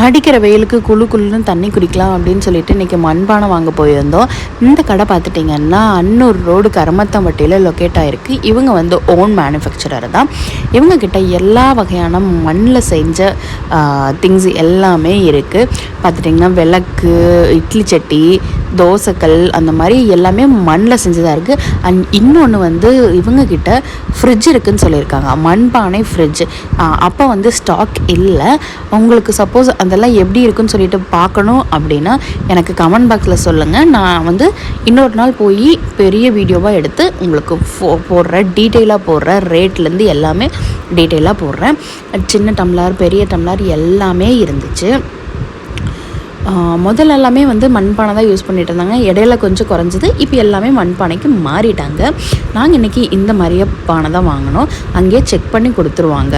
அடிக்கிற வெயிலுக்கு குளுன்னு தண்ணி குடிக்கலாம் அப்படின்னு சொல்லிட்டு இன்றைக்கி மண்பானை வாங்க போயிருந்தோம். இந்த கடை பார்த்துட்டிங்கன்னா அன்னூர் ரோடு கரமத்தம்பட்டியில் லொக்கேட் ஆகிருக்கு. இவங்க வந்து ஓன் மேனுஃபேக்சரர் தான். இவங்கக்கிட்ட எல்லா வகையான மண்ணில் செஞ்ச திங்ஸ் எல்லாமே இருக்குது. பார்த்துட்டிங்கன்னா விளக்கு, இட்லி சட்டி, தோசைக்கல், அந்த மாதிரி எல்லாமே மண்ணில் செஞ்சதாக இருக்குது. அண்ட் இன்னொன்று வந்து இவங்கக்கிட்ட ஃப்ரிட்ஜ் இருக்குதுன்னு சொல்லியிருக்காங்க, மண்பானை ஃப்ரிட்ஜ். அப்போ வந்து ஸ்டாக் இல்லை. உங்களுக்கு சப்போஸ் அதெல்லாம் எப்படி இருக்குன்னு சொல்லிட்டு பார்க்கணும் அப்படின்னா எனக்கு கமெண்ட் பாக்ஸில் சொல்லுங்கள். நான் வந்து இன்னொரு நாள் போய் பெரிய வீடியோவாக எடுத்து உங்களுக்கு போடுறேன், டீட்டெயிலாக போடுறேன். ரேட்லேருந்து எல்லாமே டீட்டெயிலாக போடுறேன். சின்ன டம்ளர், பெரிய டம்ளர் எல்லாமே இருந்துச்சு. முதல்ல எல்லாமே வந்து மண்பானை தான் யூஸ் பண்ணிட்டு இருந்தாங்க. இடையில கொஞ்சம் குறைஞ்சிது. இப்போ எல்லாமே மண்பானைக்கு மாறிட்டாங்க. நாங்கள் இன்றைக்கி இந்த மாதிரியே பானை தான் வாங்கினோம். அங்கேயே செக் பண்ணி கொடுத்துருவாங்க.